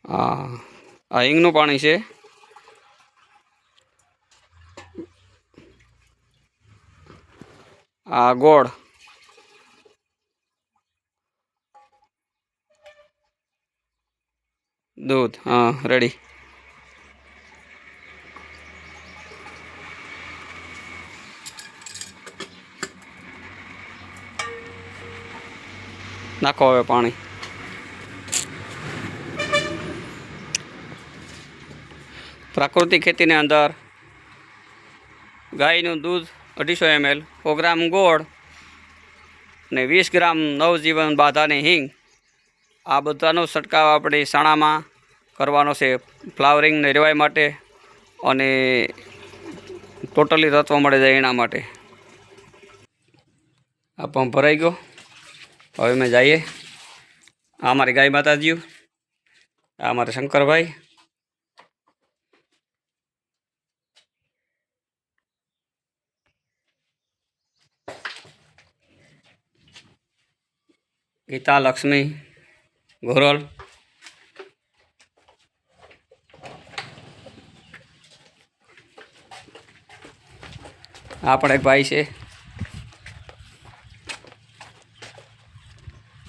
હા, આ હિંગનું પાણી છે. આ ગોળ, દૂધ. હા, રેડી. નાખો હવે પાણી. પ્રાકૃતિક ખેતીની અંદર ગાયનું દૂધ 250 ml, 100 ગ્રામ ગોળ ને 20 ગ્રામ નવજીવન બાધાની હિંગ, આ બધાનો છંટકાવ આપણે સાણામાં કરવાનો છે ફ્લાવરિંગ ને રેવાય માટે અને ટોટલી તત્વ મળે જાય એના માટે. આ પંપ ભરાઈ ગયો. હવે અમે જઈએ. આ અમારી ગાય માતાજીઓ, આ અમારે શંકરભાઈ. ગીતા લક્ષ્મી ગોરલ. આપણે એક ભાઈ છે,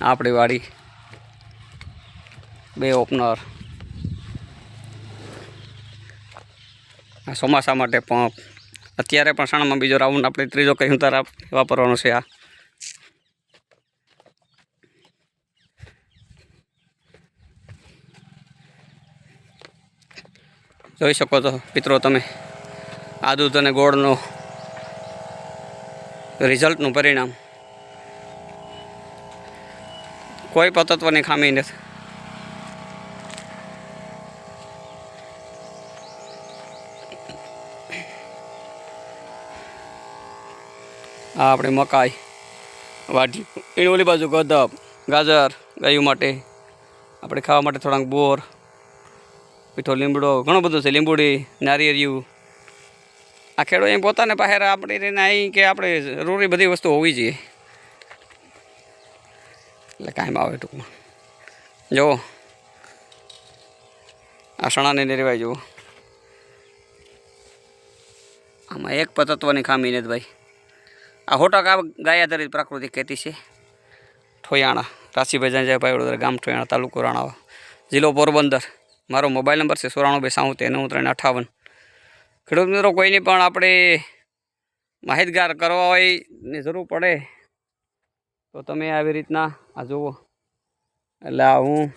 આપણી વાડી 2 ઓપનર. આ ચોમાસા માટે પંપ. અત્યારે પણ સાણામાં બીજો રાઉન્ડ આપણે ત્રીજો કહ્યું તાર વાપરવાનો છે. આ જોઈ શકો છો મિત્રો તમે આ દૂધ અને ગોળનો રિઝલ્ટનું પરિણામ. કોઈ પણ તત્વની ખામી નથી. આ આપણે મકાઈ વાઢી, એની ઓલી બાજુ ગદપ, ગાજર ગાયું માટે, આપણે ખાવા માટે થોડાક બોર, મીઠો લીમડો, ઘણું બધું છે. લીંબુડી, નારિયેળિયું. આ ખેડૂત એમ પોતાને પાસે આપણે અહીં કે આપણે જરૂરી બધી વસ્તુ હોવી જોઈએ એટલે કાંઈ આવે ટૂંકમાં. જુઓ આ સણાને નિર્વાય જુઓ, આમાં એક તત્વની ખામી નથી ભાઈ. આ 100% ગાય આધારિત પ્રાકૃતિક ખેતી છે. ઠોયાણા, રાશીભાઈ જાંજાભાઈ વડોદરા, ગામ ઠોયાણા, તાલુકો રાણાવા, જિલ્લો પોરબંદર. મારો મોબાઈલ નંબર છે 94 270 9358. ખેડૂત મિત્રો કોઈની પણ આપણે માહિતગાર કરવા હોયની જરૂર પડે તો તમે આવી રીતના આ જુઓ. એટલે આ હું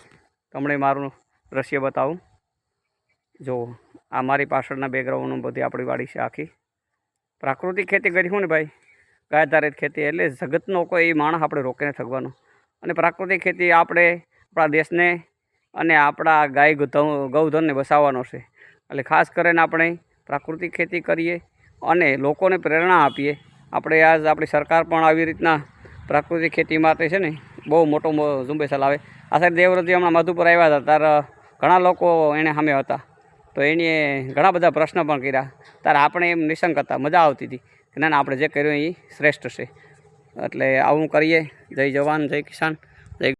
તમને મારું દ્રશ્ય બતાવું. જુઓ આ મારી પાછળના બેકગ્રાઉન્ડનું બધી આપણી વાડી છે આખી. પ્રાકૃતિક ખેતી કરીશું ને ભાઈ, ગાય આધારિત ખેતી, એટલે જગતનો કોઈ માણસ આપણે રોકીને થકવાનો. અને પ્રાકૃતિક ખેતી આપણે આપણા દેશને અને આપણા ગાય ગૌધનને બચાવવાનો છે. એટલે ખાસ કરીને આપણે પ્રાકૃતિક ખેતી કરીએ અને લોકોને પ્રેરણા આપીએ. આપણે આજ આપણી સરકાર પણ આવી રીતના પ્રાકૃતિક ખેતી માટે છે ને બહુ મોટો ઝુંબેશ ચલાવે. આ સાહેબ દેવવ્રતજી હમણાં મધુપુર આવ્યા હતા, ત્યારે ઘણા લોકો એને સામે હતા, તો એણે ઘણા બધા પ્રશ્ન પણ કર્યા. ત્યારે આપણે એમ નિશંક હતા, મજા આવતી હતી કે ના આપણે જે કર્યું એ શ્રેષ્ઠ છે. એટલે આવું કરીએ. જય જવાન જય કિસાન.